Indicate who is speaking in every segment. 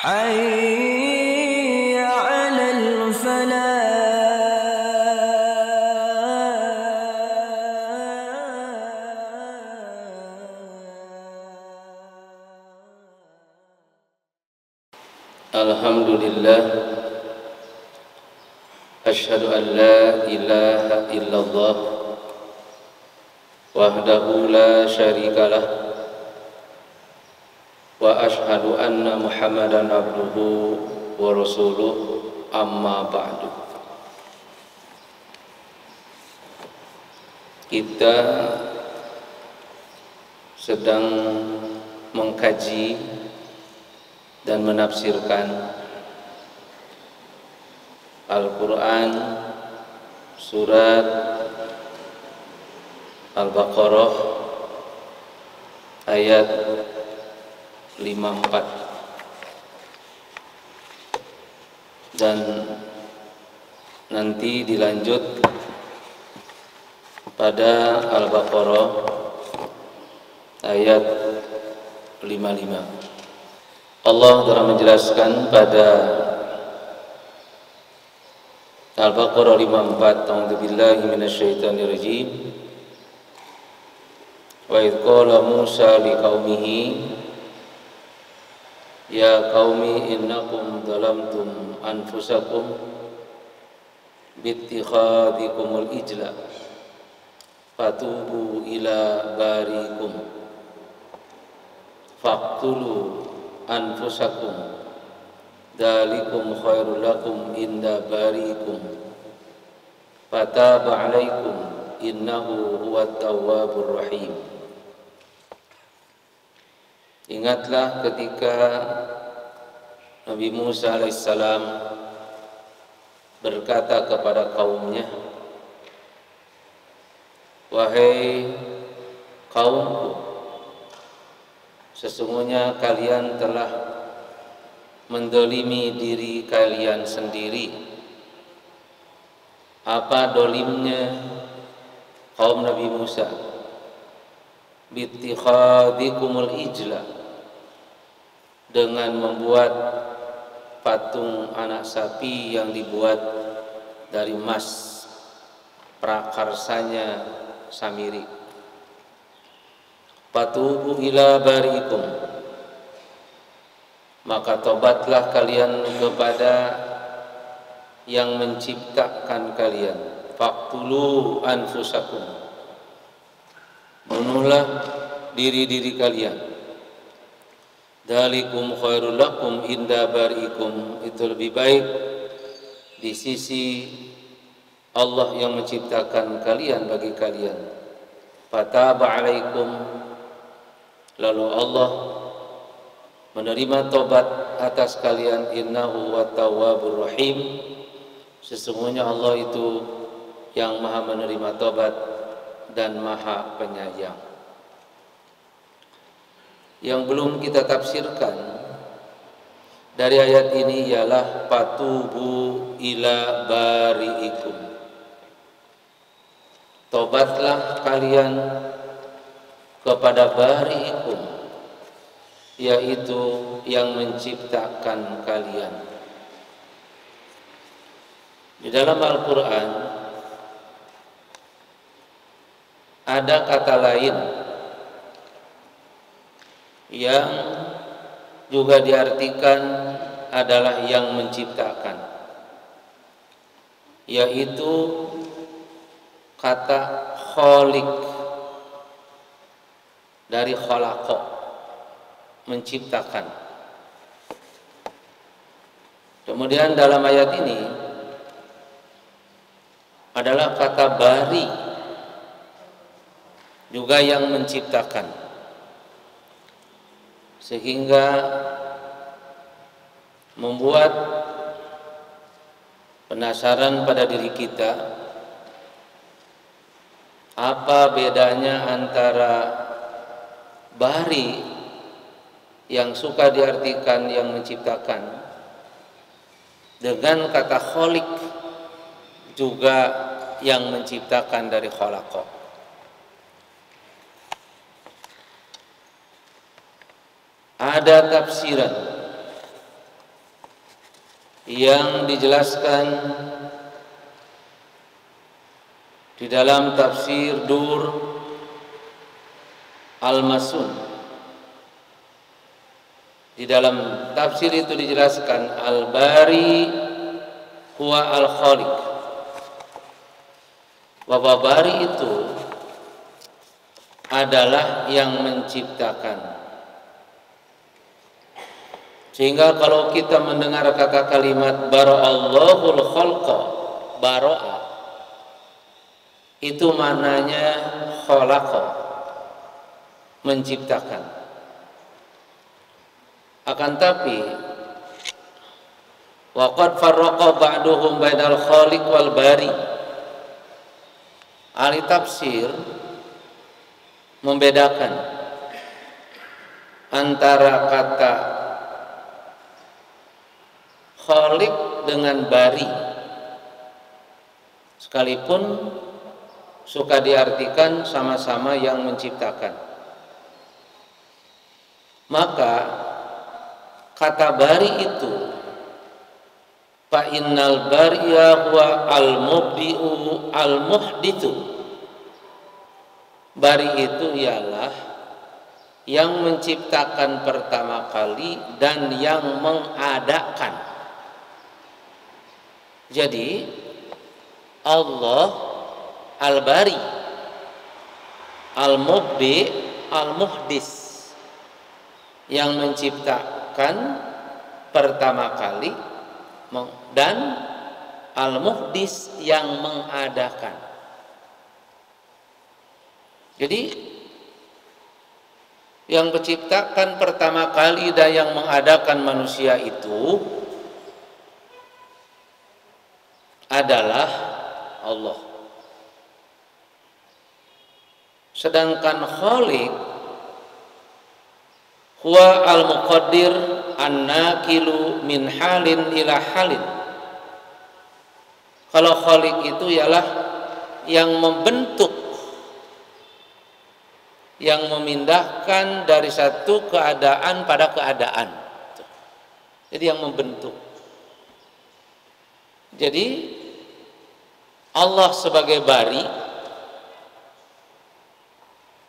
Speaker 1: حي على الفلاح.
Speaker 2: Alhamdulillah, asyhadu an la ilaha illallah wahdahu la syarikalah wa asyhadu anna Muhammadan abduhu wa rasuluh, amma ba'du. Kita sedang mengkaji dan menafsirkan Al-Quran surat Al-Baqarah ayat 54 dan nanti dilanjut pada Al-Baqarah ayat 55. Allah telah menjelaskan pada Al-Baqarah 54, A'udzubillahi minasyaitonirrajim. Wa idz qala Musa liqaumihi ya qaumi innakum zalamtum anfusakum bittikhadikumul ijla fatubu ila barikum faqtulu anfusakum dzalikum khairul lakum inda barikum fataba alaikum innahu huwat tawwabur rahim. Ingatlah ketika Nabi Musa alaihissalam berkata kepada kaumnya, wahai kaumku, sesungguhnya kalian telah mendolimi diri kalian sendiri. Apa dolimnya kaum Nabi Musa? Bittikhadikumul ijla, dengan membuat patung anak sapi yang dibuat dari emas, prakarsanya Samiri. Fatubu ila barikum, maka tobatlah kalian kepada yang menciptakan kalian. Faqtulu anfusakum, bunuhlah diri-diri kalian. Dzalikum khairul lakum inda barikum, itu lebih baik di sisi Allah yang menciptakan kalian bagi kalian. Fataba alaikum, lalu Allah menerima tobat atas kalian. Innahu wat tawwabur rahim, sesungguhnya Allah itu yang maha menerima tobat dan maha penyayang. Yang belum kita tafsirkan dari ayat ini ialah fatubu ila bari'ikum, tobatlah kalian kepada bari'ikum, yaitu yang menciptakan kalian. Di dalam Al-Quran ada kata lain yang juga diartikan adalah yang menciptakan, yaitu kata khaliq dari khalaqa, menciptakan. Kemudian dalam ayat ini adalah kata bari, juga yang menciptakan, sehingga membuat penasaran pada diri kita, apa bedanya antara bari yang suka diartikan yang menciptakan dengan kata khaliq, juga yang menciptakan dari khalaqa. Ada tafsiran yang dijelaskan di dalam tafsir Dur Al-Masun. Di dalam tafsir itu dijelaskan Al-Bari huwa Al-Khaliq. Bahwa Bari itu adalah yang menciptakan. Sehingga kalau kita mendengar kata kalimat bara'allahul khalqa, bara'a itu maknanya khalaqa, menciptakan. Akan tapi waqad farraqa ba'duhum bainal khaliq wal bari. Ahli tafsir membedakan antara kata khaliq dengan bari, sekalipun suka diartikan sama-sama yang menciptakan. Maka kata bari itu fa innal bariya huwa al-mubdi'u al-muhditsu. Bari itu ialah yang menciptakan pertama kali dan yang mengadakan. Jadi Allah Al-Bari, Al-Mubdi, Al-Muhdis, yang menciptakan pertama kali dan Al-Muhdis yang mengadakan. Jadi yang menciptakan pertama kali dan yang mengadakan manusia itu adalah Allah. Sedangkan Khaliq huwa al-muqaddir an-naqilu min halin ila halin. Kalau Khaliq itu ialah yang membentuk, yang memindahkan dari satu keadaan pada keadaan. Jadi yang membentuk. Jadi Allah sebagai bari,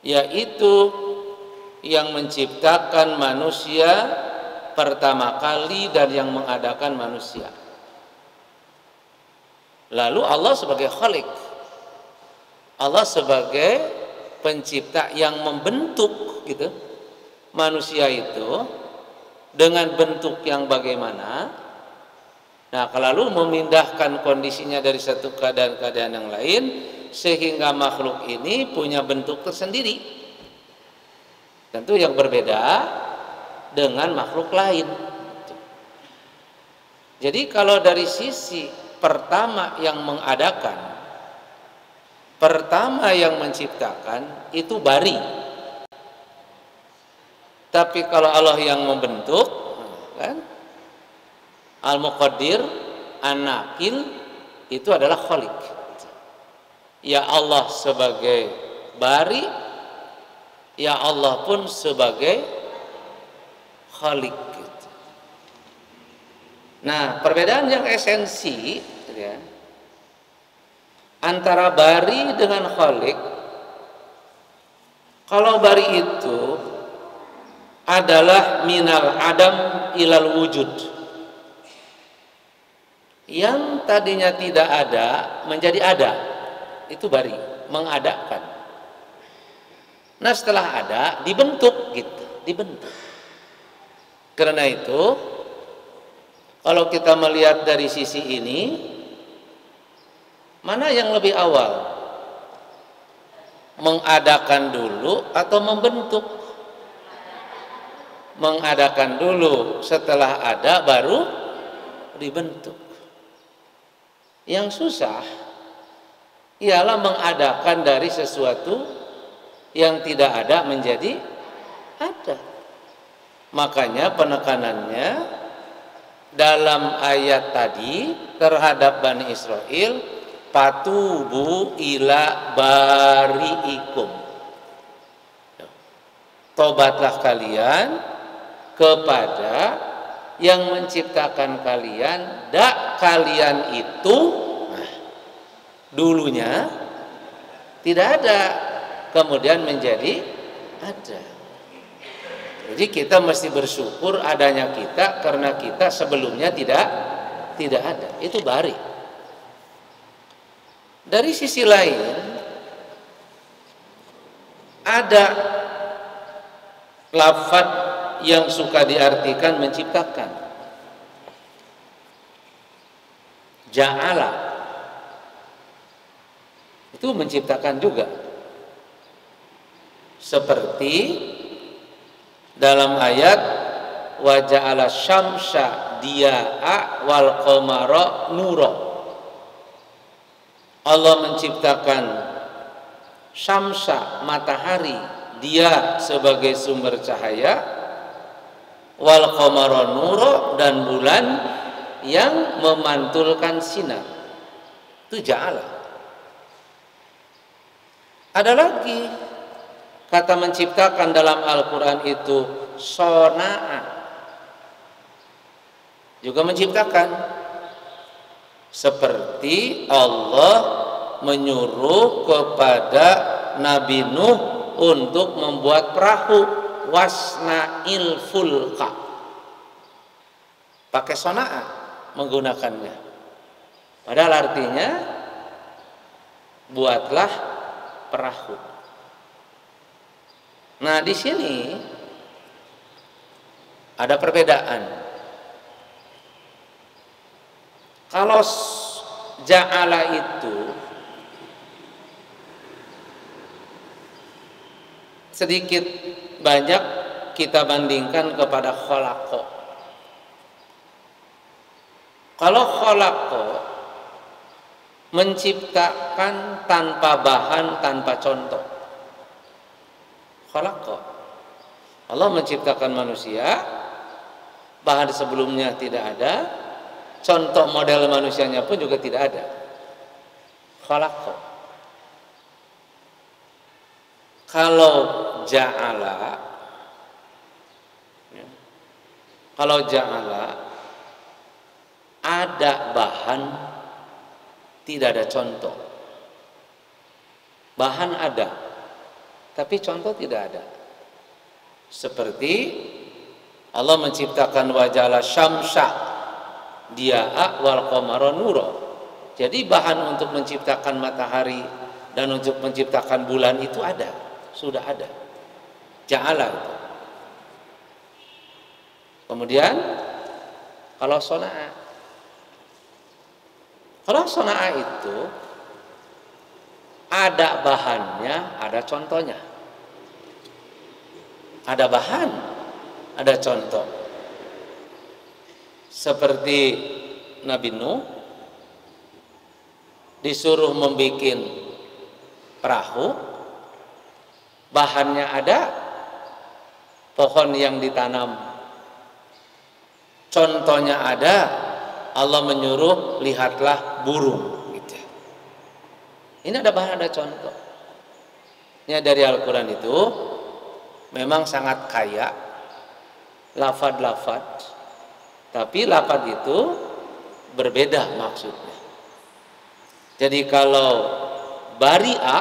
Speaker 2: yaitu yang menciptakan manusia pertama kali dan yang mengadakan manusia. Lalu Allah sebagai Khaliq, Allah sebagai pencipta yang membentuk gitu manusia itu dengan bentuk yang bagaimana. Nah, lalu memindahkan kondisinya dari satu keadaan-keadaan yang lain sehingga makhluk ini punya bentuk tersendiri. Tentu yang berbeda dengan makhluk lain. Jadi kalau dari sisi pertama yang mengadakan, pertama yang menciptakan itu bari. Tapi kalau Allah yang membentuk, kan? Al-Muqaddir, An-Naqil itu adalah Khaliq. Ya Allah sebagai bari, ya Allah pun sebagai Khaliq. Nah, perbedaan yang esensi ya, antara bari dengan Khaliq, kalau bari itu adalah minal adam ilal wujud, yang tadinya tidak ada menjadi ada, itu bari, mengadakan. Nah, setelah ada dibentuk gitu, dibentuk. Karena itu kalau kita melihat dari sisi ini, mana yang lebih awal? Mengadakan dulu atau membentuk? Mengadakan dulu, setelah ada baru dibentuk. Yang susah ialah mengadakan dari sesuatu yang tidak ada menjadi ada. Makanya penekanannya dalam ayat tadi terhadap Bani Israel, patubu ila bari'ikum, tobatlah kalian kepada yang menciptakan kalian, dak kalian itu dulunya tidak ada, kemudian menjadi ada. Jadi kita mesti bersyukur adanya kita, karena kita sebelumnya tidak ada. Itu bari. Dari sisi lain, ada lafaz yang suka diartikan menciptakan. Ja'ala itu menciptakan juga. Seperti dalam ayat wa ja'ala syamsa dia'a wal qamara nura. Allah menciptakan syamsa matahari, dia sebagai sumber cahaya, wal qamara nura dan bulan yang memantulkan sinar. Itu ja'ala. Ada lagi kata menciptakan dalam Al-Quran itu sona'a, juga menciptakan. Seperti Allah menyuruh kepada Nabi Nuh untuk membuat perahu, wasna'il fulka, pakai sona'a menggunakannya. Padahal artinya buatlah perahu. Nah, di sini ada perbedaan. Kalau ja'ala itu sedikit banyak kita bandingkan kepada khalaqa. Kalau khalaqa menciptakan tanpa bahan, tanpa contoh. Khalaqa, Allah menciptakan manusia, bahan sebelumnya tidak ada, contoh model manusianya pun juga tidak ada. Khalaqa. Kalau ja'ala, ada bahan, tidak ada contoh. Bahan ada, tapi contoh tidak ada. Seperti Allah menciptakan wajala syamsa dia'a wal qamara nura. Jadi bahan untuk menciptakan matahari dan untuk menciptakan bulan itu ada, sudah ada. Ja'ala itu. Kemudian kalau sona'a itu ada bahannya, ada contohnya. Ada bahan, ada contoh. Seperti Nabi Nuh disuruh membuat perahu, bahannya ada, pohon yang ditanam, contohnya ada, Allah menyuruh lihatlah burung gitu. Ini ada bahan, ada contoh. Ini dari Al-Quran itu memang sangat kaya lafaz-lafaz, tapi lafaz itu berbeda maksudnya. Jadi kalau bari'a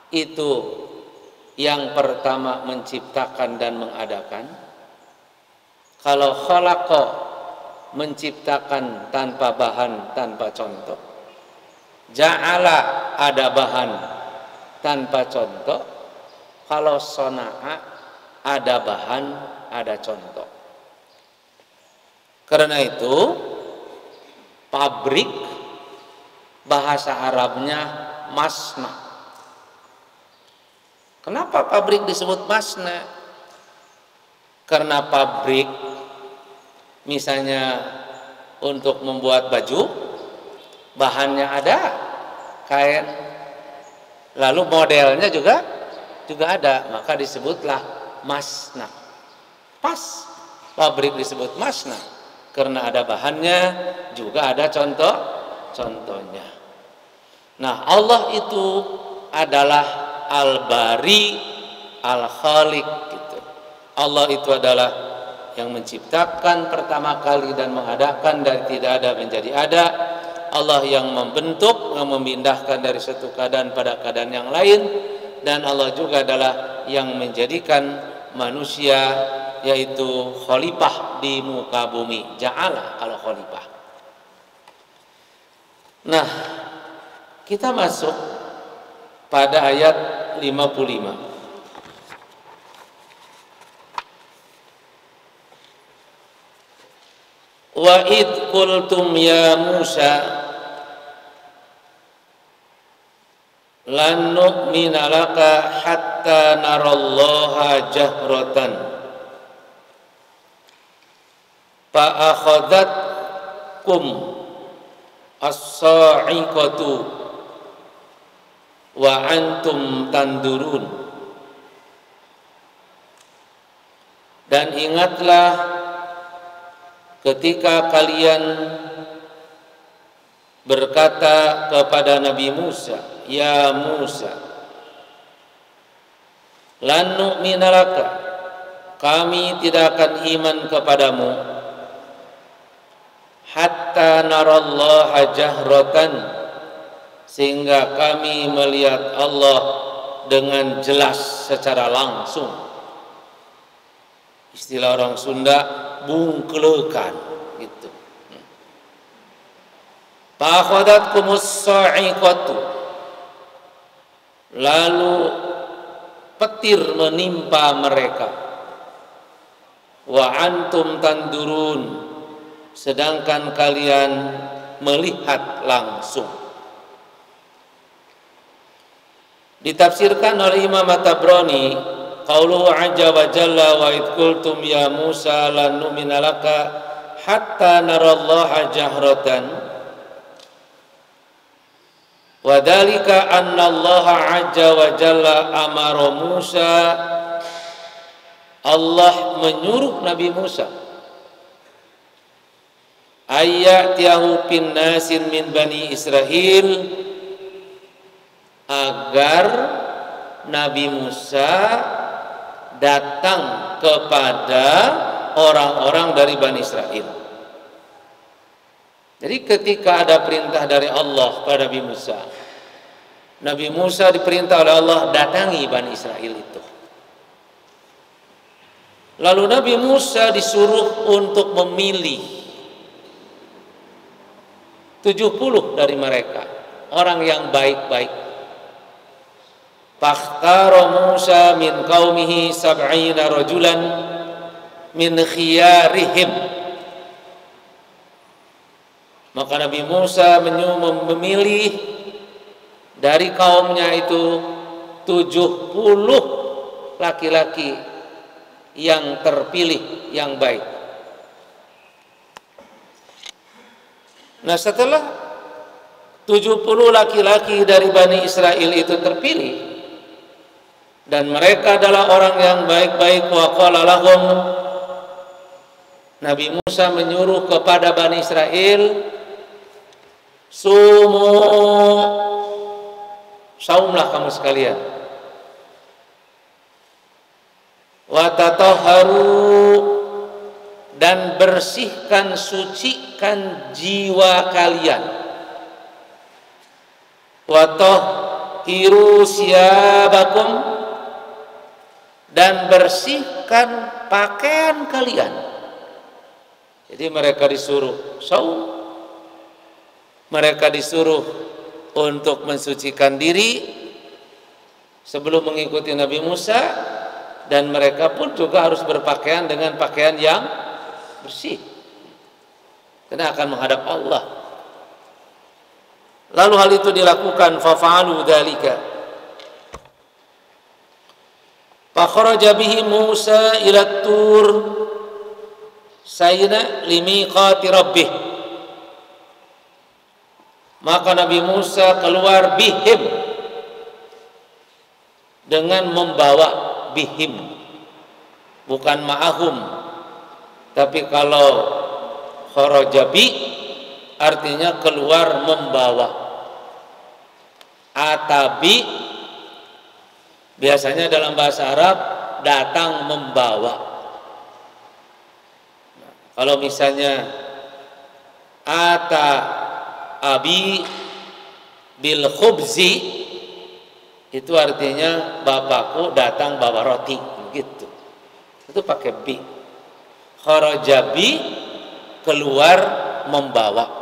Speaker 2: itu yang pertama menciptakan dan mengadakan, kalau khalaqa menciptakan tanpa bahan, tanpa contoh, ja'ala ada bahan tanpa contoh, kalau sona'a ada bahan, ada contoh. Karena itu pabrik bahasa Arabnya masna. Kenapa pabrik disebut masna? Karena pabrik misalnya untuk membuat baju, bahannya ada, kain, lalu modelnya juga ada, maka disebutlah masna. Pas pabrik disebut masna karena ada bahannya, juga ada contohnya. Nah, Allah itu adalah Al-Bari, Al-Khaliq gitu. Allah itu adalah yang menciptakan pertama kali dan mengadakan dari tidak ada menjadi ada, Allah yang membentuk, yang memindahkan dari satu keadaan pada keadaan yang lain, dan Allah juga adalah yang menjadikan manusia yaitu khalifah di muka bumi. Ja'ala kalau khalifah. Nah, kita masuk pada ayat 55. Wa id qultum ya Musa lan nu'mina laka hatta narallaha jahratan fa akhadhatkum as-sa'iqatu wa antum tandurun. Dan ingatlah ketika kalian berkata kepada Nabi Musa, ya Musa, lan nu'mina laka, kami tidak akan iman kepadamu hatta narallaha jahratan, sehingga kami melihat Allah dengan jelas secara langsung. Istilah orang Sunda, bungkelekan gitu. Fa'akhadatkumus sa'iqatu, lalu petir menimpa mereka. Wa antum tandurun, sedangkan kalian melihat langsung. Ditafsirkan oleh Imam At-Tabrani, qauluhu azza wa jalla wa id qultum ya Musa lan nu'mina laka hatta narallaha jahratan, wa dzalika anna Allah azza wa jalla amara Musa, Allah menyuruh Nabi Musa ayyatiyahu bin nasin min bani Israel, agar Nabi Musa datang kepada orang-orang dari Bani Israel. Jadi ketika ada perintah dari Allah pada Nabi Musa diperintah oleh Allah datangi Bani Israel itu. Lalu Nabi Musa disuruh untuk memilih 70 dari mereka, orang yang baik-baik. Fakhtara Musa min qaumihi sab'ina rajulan min khiyarihim, maka Nabi Musa memilih dari kaumnya itu 70 laki-laki yang terpilih yang baik. Nah, setelah 70 laki-laki dari Bani Israel itu terpilih dan mereka adalah orang yang baik-baik, wa qala lahum, Nabi Musa menyuruh kepada Bani Israel, sumu, saumlah kamu sekalian, wa tatahharu, dan bersihkan, sucikan jiwa kalian, wa tahhiru siyabakum, dan bersihkan pakaian kalian. Jadi mereka disuruh saum, mereka disuruh untuk mensucikan diri sebelum mengikuti Nabi Musa, dan mereka pun juga harus berpakaian dengan pakaian yang bersih karena akan menghadap Allah. Lalu hal itu dilakukan, fafa'alu dzalika. Fakharaja bihi Musa ila tur sayna limiqati rabbih, maka Nabi Musa keluar bihim, dengan membawa, bihim bukan ma'ahum, tapi kalau kharaja bi artinya keluar membawa. Atabi biasanya dalam bahasa Arab datang membawa. Kalau misalnya ata abi bil khubzi, itu artinya bapakku datang bawa roti, gitu. Itu pakai bi. Kharaja bi, keluar membawa.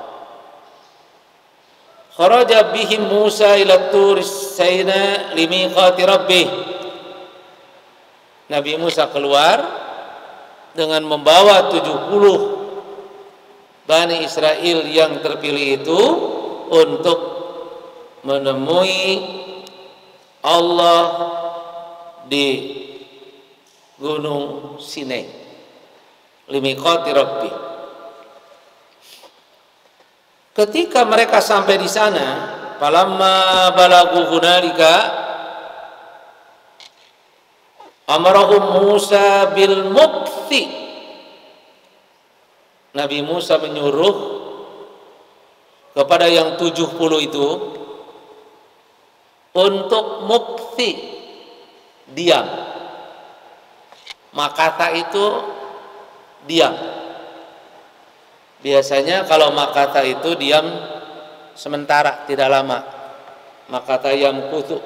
Speaker 2: Kharaja bihim Musa ila tur Saina limiqati rabbih. Nabi Musa keluar dengan membawa 70 Bani Israel yang terpilih itu untuk menemui Allah di Gunung Sinai. Limiqati rabbih. Ketika mereka sampai di sana, falamma balagu hunalika amarahum Musa bil mukthi. Nabi Musa menyuruh kepada yang 70 itu untuk mukthi, diam. Makatha itu diam. Biasanya kalau makatha itu diam sementara, tidak lama. Makatha yang kutu.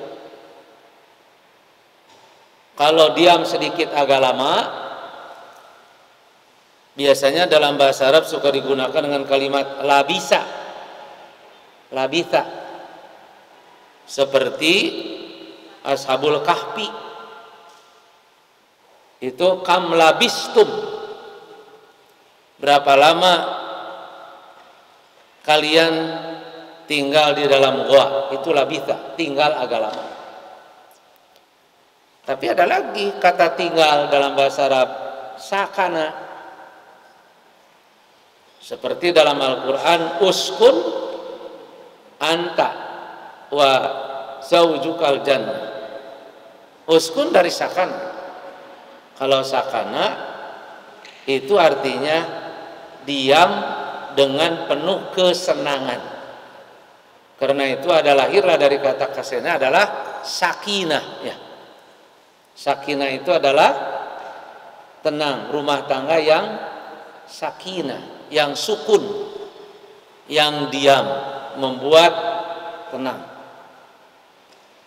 Speaker 2: Kalau diam sedikit agak lama, biasanya dalam bahasa Arab suka digunakan dengan kalimat labisa, labitha, seperti Ashabul Kahfi. Itu kam labistum, berapa lama kalian tinggal di dalam gua, itu labitha, tinggal agak lama. Tapi ada lagi kata tinggal dalam bahasa Arab, sakana. Seperti dalam Al-Quran, uskun anta wa zaujukal jannah. Uskun dari sakana. Kalau sakana itu artinya diam dengan penuh kesenangan. Karena itu adalah lahirlah dari kata kasena adalah sakinah, ya. Sakinah itu adalah tenang, rumah tangga yang sakinah, yang sukun, yang diam, membuat tenang.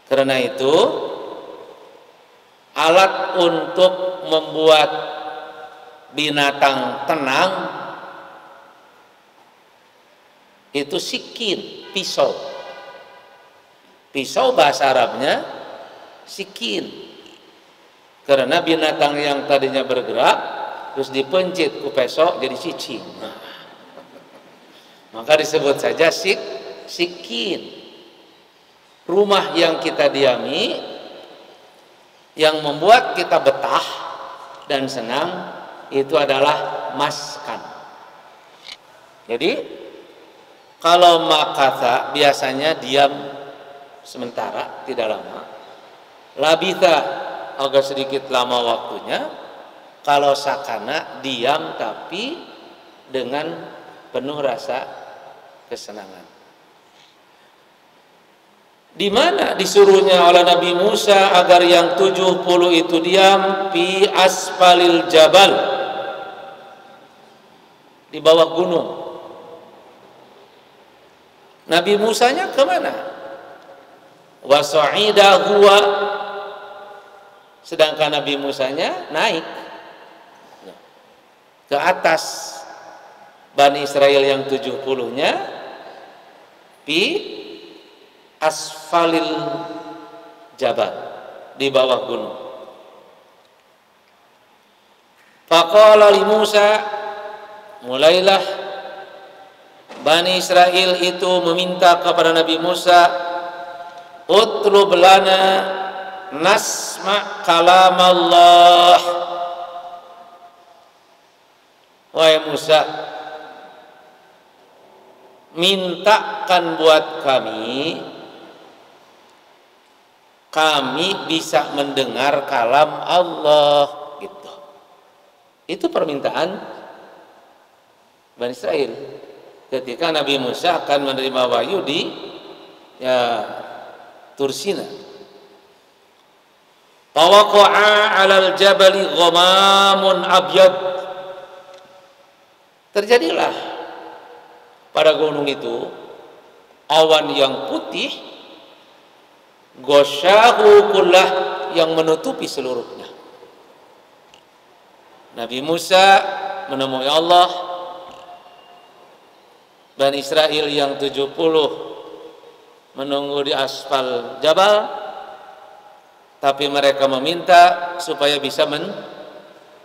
Speaker 2: Karena itu alat untuk membuat binatang tenang itu sikin, pisau. Pisau bahasa Arabnya sikin. Karena binatang yang tadinya bergerak terus dipencit ke pisau jadi cicing. Maka disebut saja sikin. Rumah yang kita diami, yang membuat kita betah dan senang, itu adalah maskan. Jadi kalau makatha biasanya diam sementara, tidak lama. Labitha agak sedikit lama waktunya. Kalau sakana diam tapi dengan penuh rasa kesenangan. Di mana disuruhnya oleh Nabi Musa agar yang 70 itu diam? Fi asfalil jabal, di bawah gunung. Nabi Musanya kemana? Wasa'ida huwa, sedangkan Nabi Musanya naik ke atas. Bani Israel yang 70-nya di asfalil jabal, di bawah gunung. Faqala li Musa, mulailah Bani Israel itu meminta kepada Nabi Musa, utlub lana nasma kalam Allah. Wahai Musa, mintakan buat kami bisa mendengar kalam Allah, gitu. Itu permintaan Bani Israel ketika Nabi Musa akan menerima wahyu di Tursina. Tawaqa'a 'alal jabali ghamamun abyad. Terjadilah pada gunung itu awan yang putih, ghasyahu kullah, yang menutupi seluruhnya. Nabi Musa menemui Allah, Bani Israel yang 70 menunggu di aspal jabal, tapi mereka meminta supaya bisa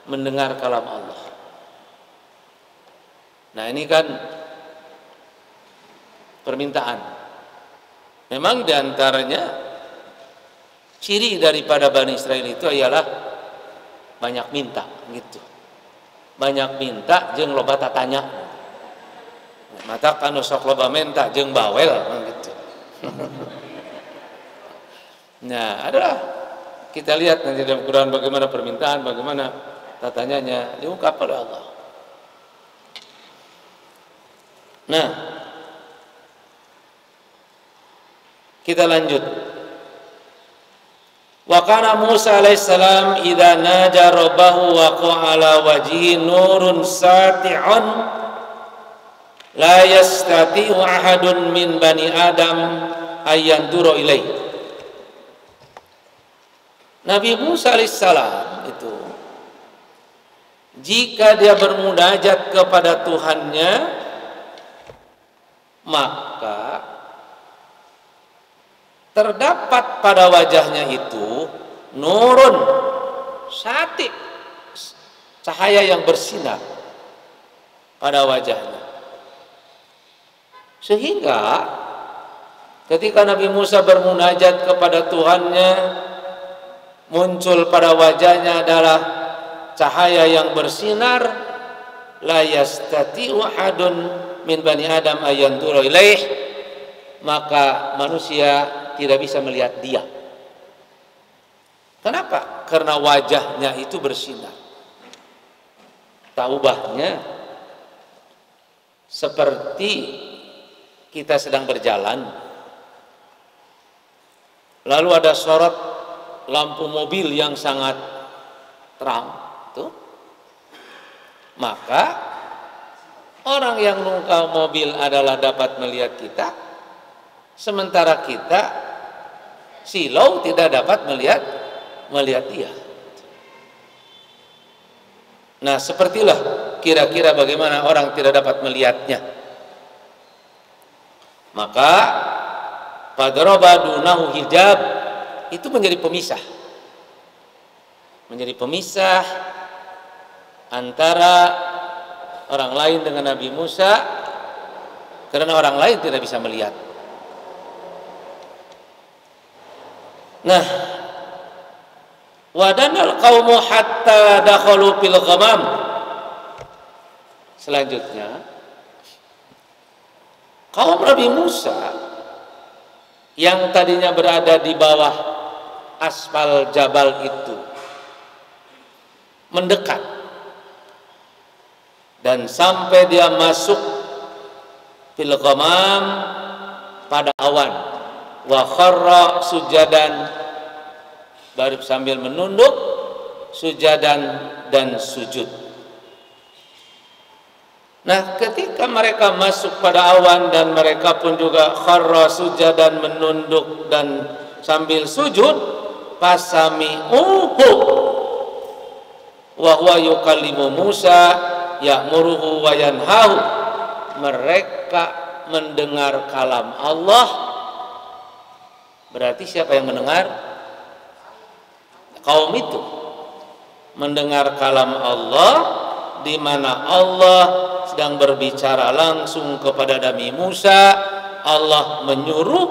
Speaker 2: mendengar kalam Allah. Nah, ini kan permintaan. Memang diantaranya ciri daripada Bani Israel itu ialah banyak minta gitu. Banyak minta jeung loba tatanya. Mata kanu sok loba minta jeung bawel gitu. Nah, adalah kita lihat nanti dalam Quran bagaimana permintaan, bagaimana tatanyanya diungkap oleh Allah. Nah, kita lanjut. Wa kana Musa alaihissalam idza naja rabbahu wa qala wajhi nurun sati'un la yastati'u ahadun min bani adam ayyanduru ilaih. Nabi Musa alaihissalam itu jika dia bermunajat kepada Tuhannya, maka terdapat pada wajahnya itu nurun sati, cahaya yang bersinar pada wajahnya, sehingga ketika Nabi Musa bermunajat kepada Tuhannya, muncul pada wajahnya adalah cahaya yang bersinar, la yastati'u ahadun min bani adam ayyanduru ilaih, maka manusia tidak bisa melihat dia. Kenapa? Karena wajahnya itu bersinar. Taubahnya seperti kita sedang berjalan, lalu ada sorot lampu mobil yang sangat terang, tuh, maka orang yang nungkau mobil adalah dapat melihat kita, sementara kita silau tidak dapat melihat dia. Nah, sepertilah kira-kira bagaimana orang tidak dapat melihatnya. Maka fadaraba dunahu hijab, itu menjadi pemisah. Menjadi pemisah antara orang lain dengan Nabi Musa, karena orang lain tidak bisa melihat. Nah, wadanal qaumu hatta dakhalu fil ghamam. Selanjutnya, kaum Nabi Musa yang tadinya berada di bawah aspal jabal itu mendekat, dan sampai dia masuk fil ghamam, pada awan, wa kharra sujadan, baru sambil menunduk, sujadan dan sujud. Nah, ketika mereka masuk pada awan dan mereka pun juga kharra sujadan, menunduk dan sambil sujud, fasami'uhu wa huwa yukallimu Musa ya'muruhu wa yanhahu. Mereka mendengar kalam Allah. Berarti siapa yang mendengar? Kaum itu mendengar kalam Allah, di mana Allah sedang berbicara langsung kepada Nabi Musa. Allah menyuruh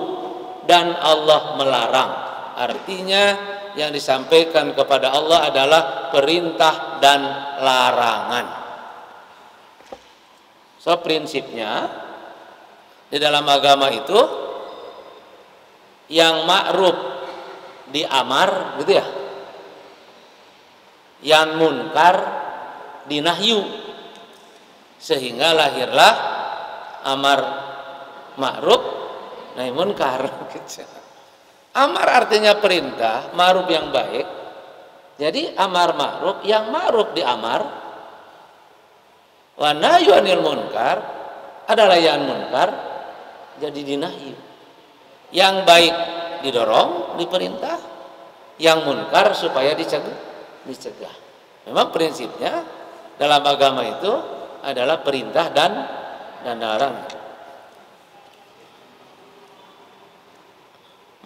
Speaker 2: dan Allah melarang. Artinya yang disampaikan kepada Allah adalah perintah dan larangan. So, prinsipnya di dalam agama itu yang ma'ruf diamar, gitu ya, yang munkar dinahyu, sehingga lahirlah amar ma'ruf nahi munkar gitu. Amar artinya perintah, ma'ruf yang baik. Jadi amar ma'ruf, yang ma'ruf diamar, Wa nahyu anil munkar ada larangan munkar jadi dinahyu. Yang baik didorong, diperintah, yang munkar supaya dicegah. Memang prinsipnya dalam agama itu adalah perintah dan larangan.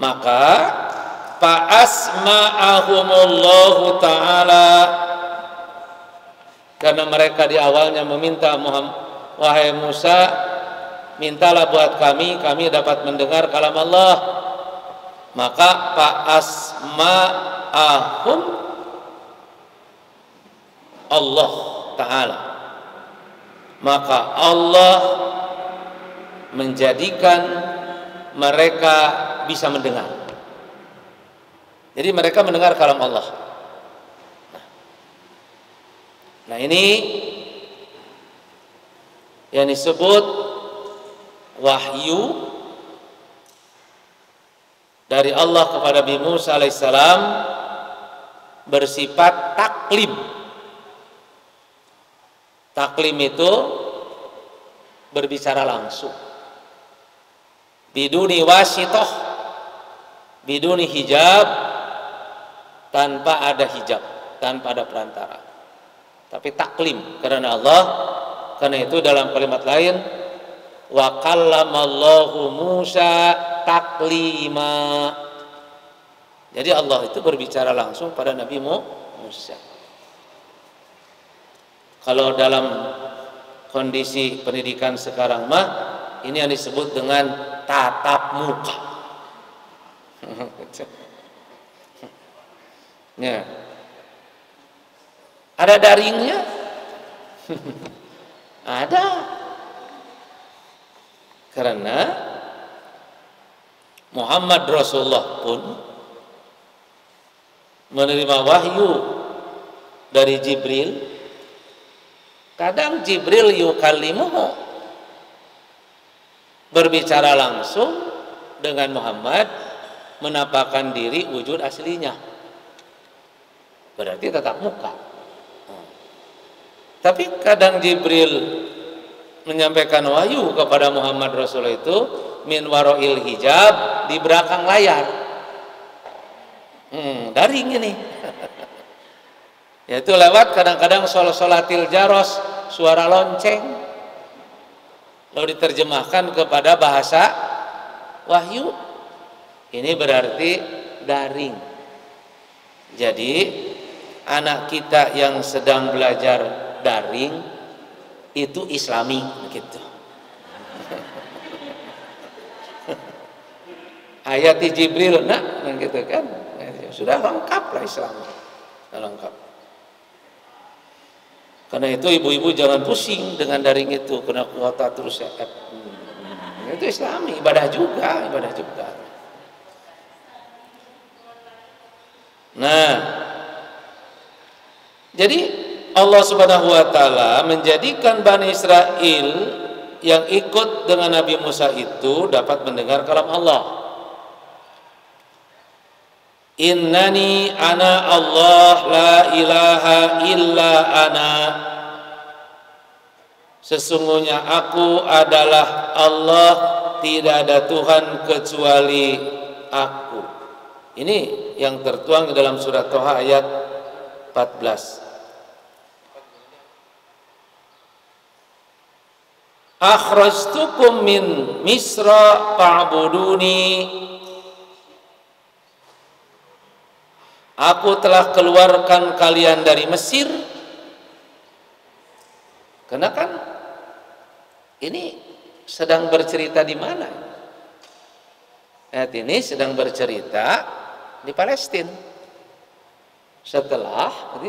Speaker 2: Maka fa'asma'ahumullahu ta'ala, karena mereka di awalnya meminta Muhammad, wahai Musa, mintalah buat kami dapat mendengar kalam Allah. Maka fa'asma'ahum Allah Ta'ala, maka Allah menjadikan mereka bisa mendengar. Jadi mereka mendengar kalam Allah. Nah ini yang disebut wahyu dari Allah kepada Nabi Musa alaihissalam bersifat taklim. Taklim itu berbicara langsung, biduni wasitoh, biduni hijab, tanpa ada hijab, tanpa ada perantara, tapi taklim karena Allah. Karena itu dalam kalimat lain, wa kallamallahu Musa taklima. Jadi Allah itu berbicara langsung pada Nabi Musa. Kalau dalam kondisi pendidikan sekarang mah ini yang disebut dengan tatap muka. Ya. Ada daringnya? Ada. Karena Muhammad Rasulullah pun menerima wahyu dari Jibril. Kadang Jibril yukallimuhu, berbicara langsung dengan Muhammad, menampakkan diri wujud aslinya. Berarti tatap muka. Tapi kadang Jibril menyampaikan wahyu kepada Muhammad Rasulullah itu min waro'il hijab, di belakang layar. Daring ini. Yaitu lewat kadang-kadang sholatil jaros, suara lonceng, lalu diterjemahkan kepada bahasa wahyu. Ini berarti daring. Jadi anak kita yang sedang belajar daring itu Islami gitu. Ayat Jibril gitu kan, sudah lengkap lah Islam, sudah lengkap. Karena itu ibu-ibu jangan pusing dengan daring itu, kena kuota terus ya. Itu Islami, ibadah juga. Nah, jadi Allah Subhanahu wa taala menjadikan Bani Israel yang ikut dengan Nabi Musa itu dapat mendengar kalam Allah. Innani ana Allah la ilaha illa ana. Sesungguhnya aku adalah Allah, tidak ada Tuhan kecuali aku. Ini yang tertuang di dalam surat Toha ayat 14. Akhrajtukum min Misra fa'buduni. Aku telah keluarkan kalian dari Mesir. Karena kan ini sedang bercerita di mana? Ayat ini sedang bercerita di Palestina. Setelah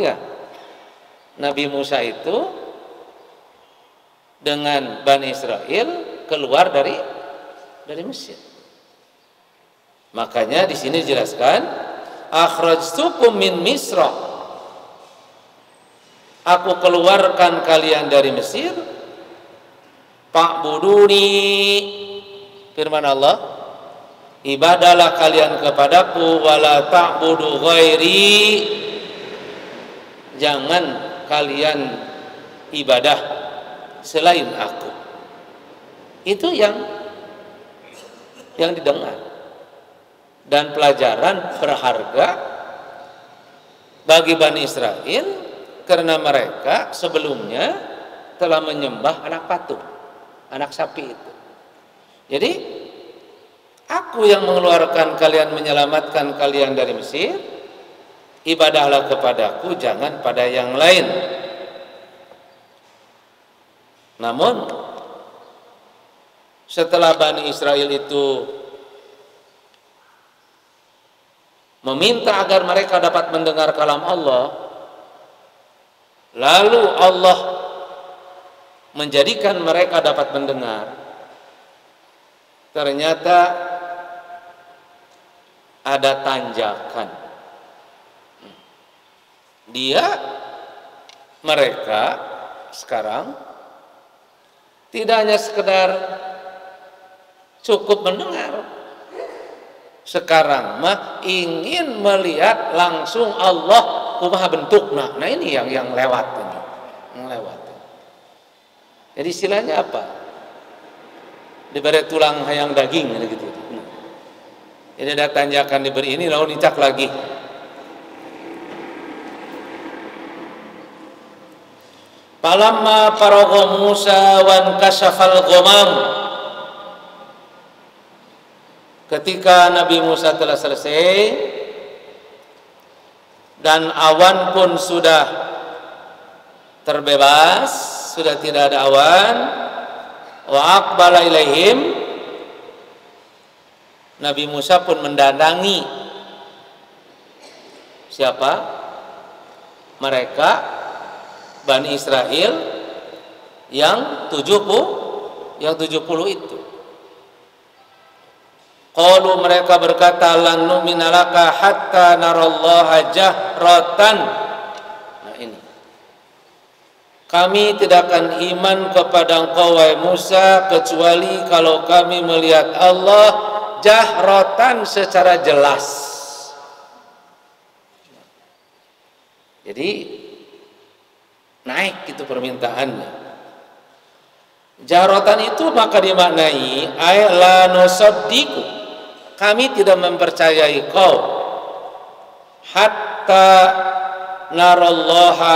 Speaker 2: Nabi Musa itu dengan Bani Israel keluar dari Mesir. Makanya di sini dijelaskan akhrajtukum min Misra. Aku keluarkan kalian dari Mesir. Fa'buduni, firman Allah, ibadalah kalian kepadaku, wala ta'budu ghairi, jangan kalian ibadah selain aku. Itu yang didengar. Dan pelajaran berharga bagi Bani Israel karena mereka sebelumnya telah menyembah anak patung, anak sapi itu. Jadi aku yang mengeluarkan kalian, menyelamatkan kalian dari Mesir, ibadahlah kepadaku, jangan pada yang lain. Namun setelah Bani Israel itu meminta agar mereka dapat mendengar kalam Allah, lalu Allah menjadikan mereka dapat mendengar, ternyata ada tanjakan. Mereka sekarang tidak hanya sekedar cukup mendengar, sekarang mah ingin melihat langsung Allah kumaha bentukna. Nah ini yang lewat ini, Jadi istilahnya apa? Diberi tulang hayang daging gitu. Jadi ada tanjakan diberi ini lalu dicak lagi. Palamma faragha Musa wan kasyafal ghamam. Ketika Nabi Musa telah selesai dan awan pun sudah terbebas, sudah tidak ada awan, wa aqbala ilaihim, Nabi Musa pun mendatangi siapa? Mereka Bani Israel yang 70 itu. Qalu, mereka berkata, lan nu'mina laka hatta narallaha jahratan. Nah ini, kami tidak akan iman kepada engkau wahai Musa kecuali kalau kami melihat Allah jahratan, secara jelas. Jadi naik itu permintaannya. Jahratan itu maka dimaknai ay la nusaddiqu, kami tidak mempercayai kau hatta narallaha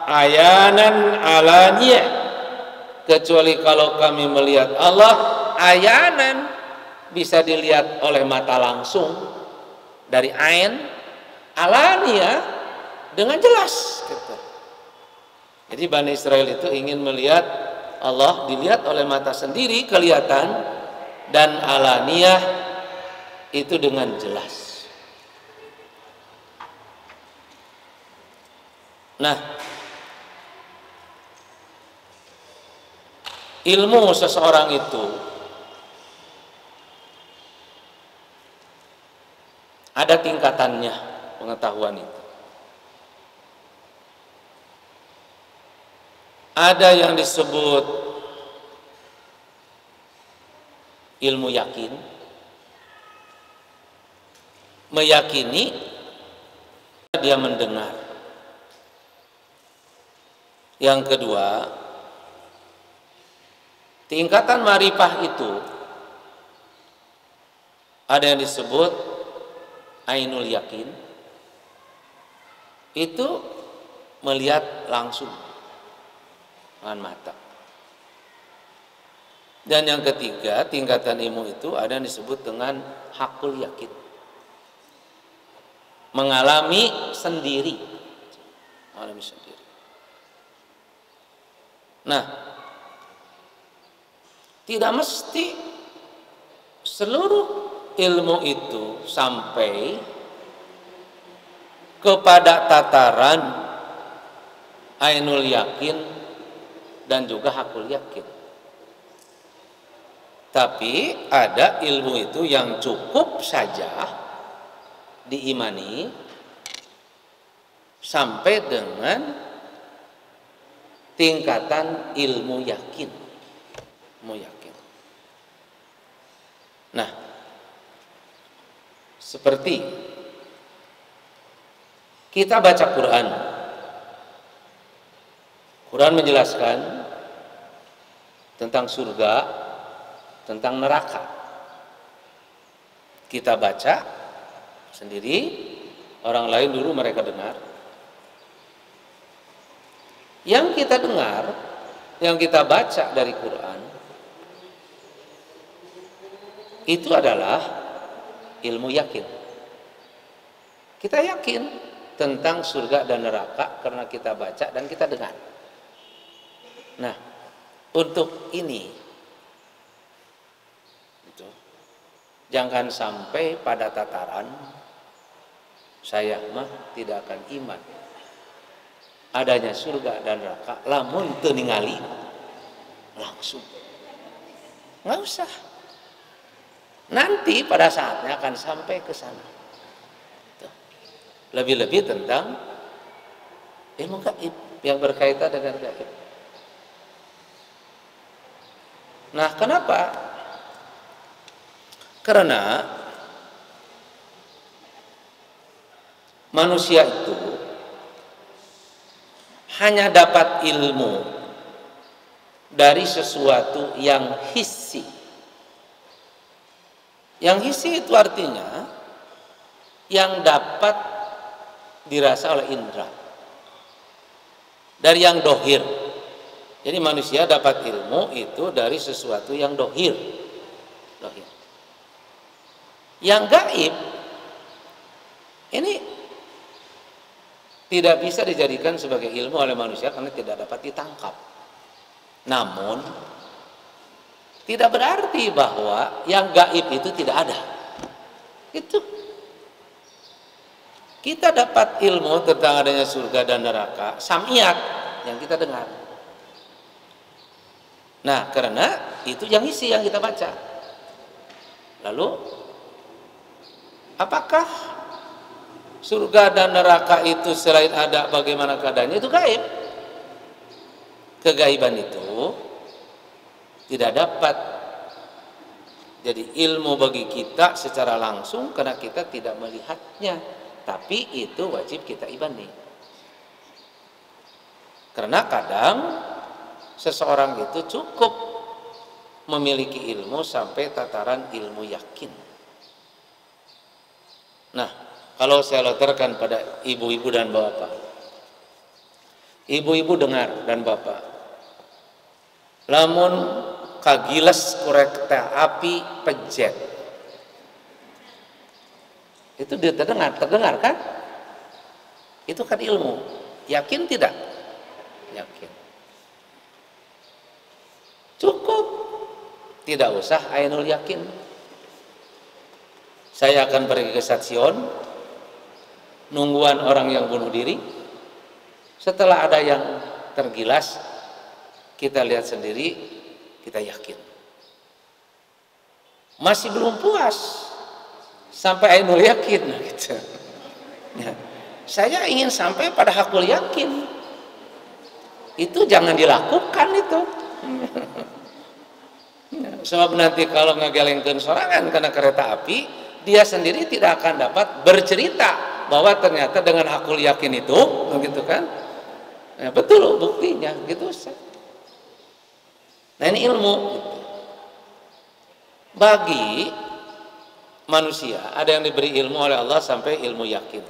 Speaker 2: ayanan alaniyah, kecuali kalau kami melihat Allah ayanan, bisa dilihat oleh mata langsung dari ain, alaniyah dengan jelas gitu. Jadi Bani Israel itu ingin melihat Allah, dilihat oleh mata sendiri kelihatan, dan alaniyah itu dengan jelas. Nah, ilmu seseorang itu ada tingkatannya, pengetahuan itu. Ada yang disebut ilmu yakin, meyakini dia mendengar. Yang kedua, tingkatan ma'rifah itu ada yang disebut ainul yakin, itu melihat langsung dengan mata. Dan yang ketiga, tingkatan ilmu itu ada yang disebut dengan hakul yakin, mengalami sendiri. Nah, tidak mesti seluruh ilmu itu sampai kepada tataran ainul yakin dan juga hakul yakin. Tapi ada ilmu itu yang cukup saja diimani sampai dengan tingkatan ilmu yakin. Nah, seperti kita baca Quran menjelaskan tentang surga, tentang neraka. Kita baca sendiri, orang lain dulu mereka dengar. Yang kita dengar, yang kita baca dari Quran, itu adalah ilmu yakin. Kita yakin tentang surga dan neraka karena kita baca dan kita dengar. Nah, untuk ini jangan sampai pada tataran saya mah tidak akan iman adanya surga dan neraka lamun teu ningali langsung. Nggak usah. Nanti pada saatnya akan sampai ke sana. Lebih-lebih tentang ilmu gaib yang berkaitan dengan gaib. Nah, kenapa? Karena manusia itu hanya dapat ilmu dari sesuatu yang hissi. Yang hissi itu artinya yang dapat dirasa oleh indera, dari yang dohir. Jadi manusia dapat ilmu itu dari sesuatu yang dohir. Yang gaib ini tidak bisa dijadikan sebagai ilmu oleh manusia karena tidak dapat ditangkap. Namun tidak berarti bahwa yang gaib itu tidak ada. Itu kita dapat ilmu tentang adanya surga dan neraka, samiyat yang kita dengar. Nah, karena itu yang isi yang kita baca. Lalu, apakah surga dan neraka itu selain ada bagaimana keadaannya? Itu gaib. Kegaiban itu tidak dapat jadi ilmu bagi kita secara langsung karena kita tidak melihatnya. Tapi itu wajib kita imani. Karena kadang seseorang itu cukup memiliki ilmu sampai tataran ilmu yakin. Nah, kalau saya lontarkan pada ibu-ibu dan bapak. Ibu-ibu dengar dan bapak. Lamun kagilas korek api pejet. Itu terdengar kan? Itu kan ilmu. Yakin tidak? Yakin. Cukup. Tidak usah ainul yakin. Saya akan pergi ke stasiun, nungguan orang yang bunuh diri. Setelah ada yang tergilas, kita lihat sendiri, kita yakin. Masih belum puas. Sampai ainul yakin gitu. Ya. Saya ingin sampai pada hakul yakin. Itu jangan dilakukan itu. Ya. Sebab nanti kalau ngegelengkeun sorangan kena kereta api, dia sendiri tidak akan dapat bercerita bahwa ternyata dengan hakul yakin itu, begitu kan? Ya, betul buktinya gitu. Nah, ini ilmu. Bagi manusia ada yang diberi ilmu oleh Allah sampai ilmu yakin,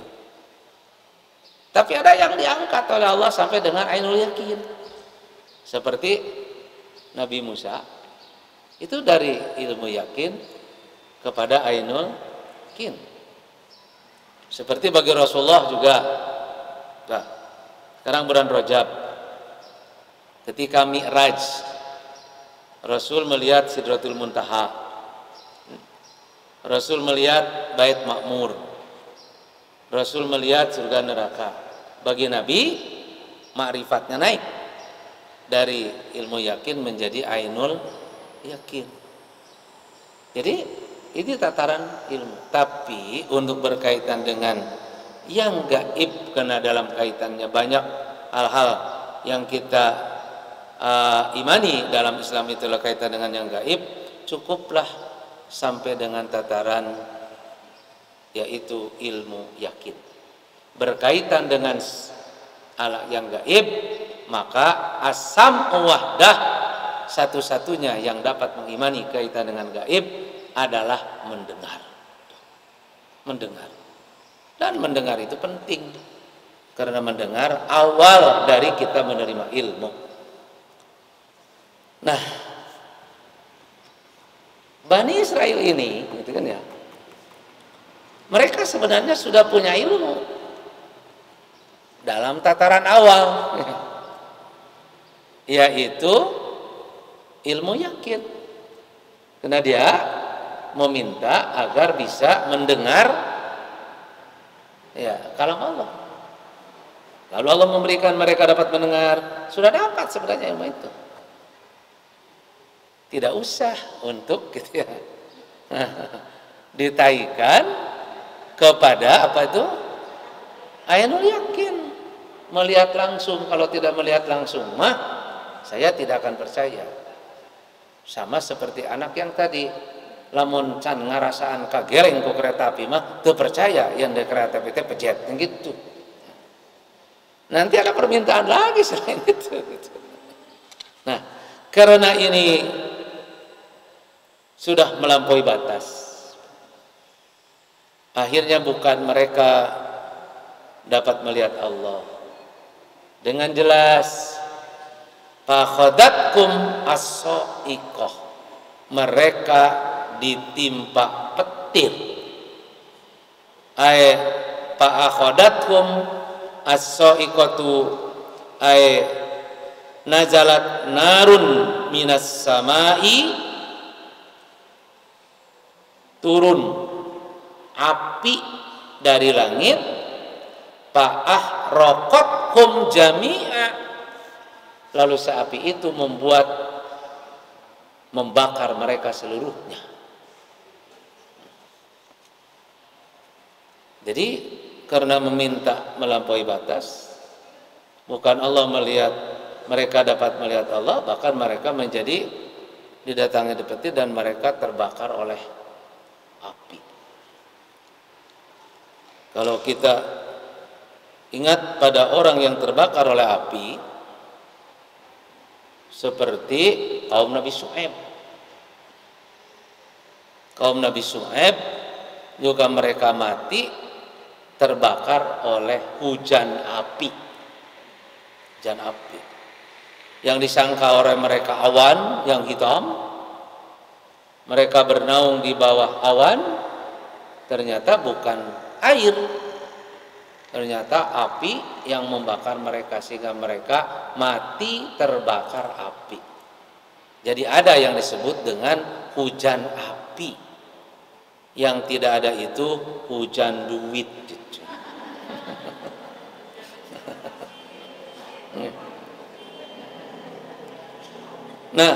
Speaker 2: tapi ada yang diangkat oleh Allah sampai dengan ainul yakin, seperti Nabi Musa itu dari ilmu yakin kepada ainul yakin. Seperti bagi Rasulullah juga. Nah, sekarang bulan Rajab ketika Mi'raj, Rasul melihat Sidratul Muntaha, Rasul melihat Bait Makmur, Rasul melihat surga neraka. Bagi Nabi, ma'rifatnya naik dari ilmu yakin menjadi ainul yakin. Jadi ini tataran ilmu. Tapi untuk berkaitan dengan yang gaib, karena dalam kaitannya banyak hal-hal yang kita imani dalam Islam itu kaitan dengan yang gaib, cukuplah sampai dengan tataran yaitu ilmu yakin. Berkaitan dengan yang gaib, maka asam wahdah, satu-satunya yang dapat mengimani kaitan dengan gaib adalah mendengar. Mendengar. Dan mendengar itu penting. Karena mendengar awal dari kita menerima ilmu. Nah, Bani Israel ini, gitu kan ya, mereka sebenarnya sudah punya ilmu dalam tataran awal, yaitu ilmu yakin. Karena dia meminta agar bisa mendengar ya kalam Allah. Lalu Allah memberikan mereka dapat mendengar, sudah dapat sebenarnya ilmu itu. Tidak usah untuk gitu ya, ditaikan kepada apa itu? Ainul yakin, melihat langsung. Kalau tidak melihat langsung mah saya tidak akan percaya. Sama seperti anak yang tadi, lamun can ngarasaan kagereng ku kereta api mah teu percaya yang di kereta api teh pejet gitu. Nanti ada permintaan lagi selain itu gitu. Nah, karena ini sudah melampaui batas, akhirnya bukan mereka dapat melihat Allah dengan jelas. Fakhadatkum as-sa'iqah, mereka ditimpa petir. Ay fa'akhadatkum as-sa'iqatu ay nazalat narun minas samai, turun api dari langit, fa'ahraqathum jami'a, lalu seapi itu membakar mereka seluruhnya. Jadi karena meminta melampaui batas, bukan Allah melihat, mereka dapat melihat Allah, bahkan mereka menjadi didatangi petir dan mereka terbakar oleh api. Kalau kita ingat pada orang yang terbakar oleh api, seperti kaum Nabi Syuaib. Kaum Nabi Syuaib juga mereka mati terbakar oleh hujan api. Hujan api. Yang disangka oleh mereka awan yang hitam, mereka bernaung di bawah awan, ternyata bukan air. Ternyata api yang membakar mereka sehingga mereka mati terbakar api. Jadi ada yang disebut dengan hujan api. Yang tidak ada itu hujan duit. Nah,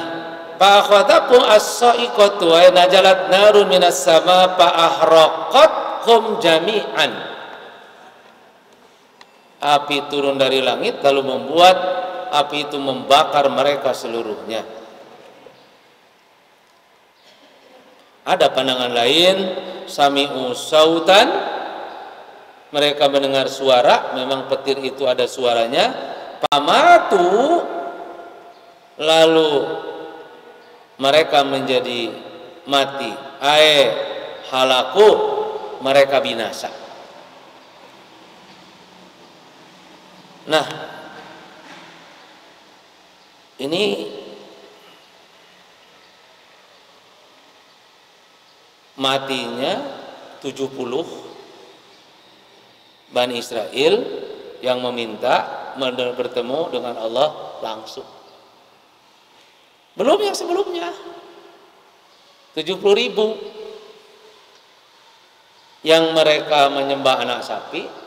Speaker 2: fa'akhadhakum as-sa'iqatu wa nazalat narun minas sama fa'ahraqathum jami'an. Api turun dari langit lalu membuat api itu membakar mereka seluruhnya. Ada pandangan lain, sami'u sautan, mereka mendengar suara, memang petir itu ada suaranya, pamatu, lalu mereka menjadi mati, halaku, mereka binasa. Nah, ini matinya 70 Bani Israel yang meminta bertemu dengan Allah langsung. Belum yang sebelumnya 70.000 yang mereka menyembah anak sapi.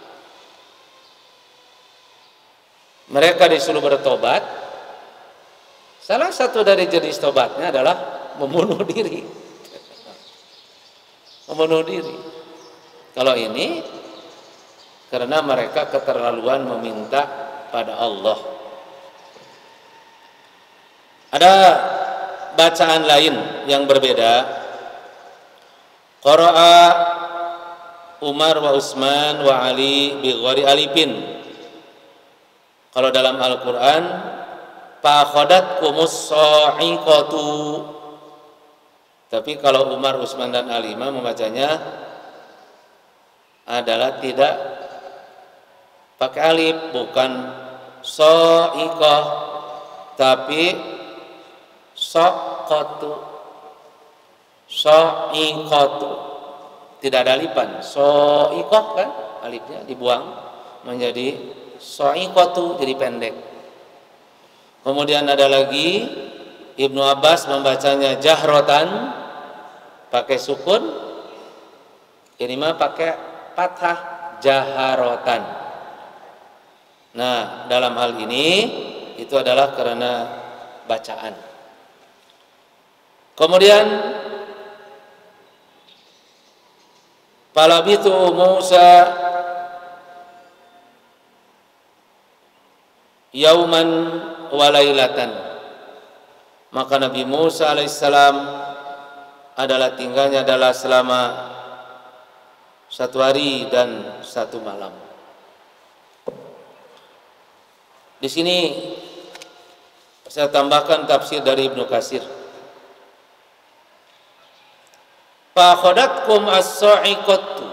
Speaker 2: Mereka disuruh bertobat. Salah satu dari jenis tobatnya adalah membunuh diri. Membunuh diri. Kalau ini karena mereka keterlaluan meminta pada Allah. Ada bacaan lain yang berbeda. Qara'a Umar wa Utsman wa Ali bi ghairi alifin. Kalau dalam Al-Quran fa akhadatkumus sa'iqatu. Tapi kalau Umar, Utsman dan Ali membacanya adalah tidak pakai alif, bukan sa'iqah tapi saqatu. Sa'iqatu tidak ada alifan. Sa'iqah kan alifnya dibuang menjadi sa'iqatu, jadi pendek. Kemudian ada lagi Ibnu Abbas membacanya jahrotan pakai sukun, ini mah pakai fathah jaharotan. Nah, dalam hal ini itu adalah karena bacaan. Kemudian falabitu Musa yauman walailatan, maka Nabi Musa alaihissalam adalah tinggalnya adalah selama 1 hari dan 1 malam. Di sini saya tambahkan tafsir dari Ibnu Katsir. Fa khadatkum as-sa'iqatu,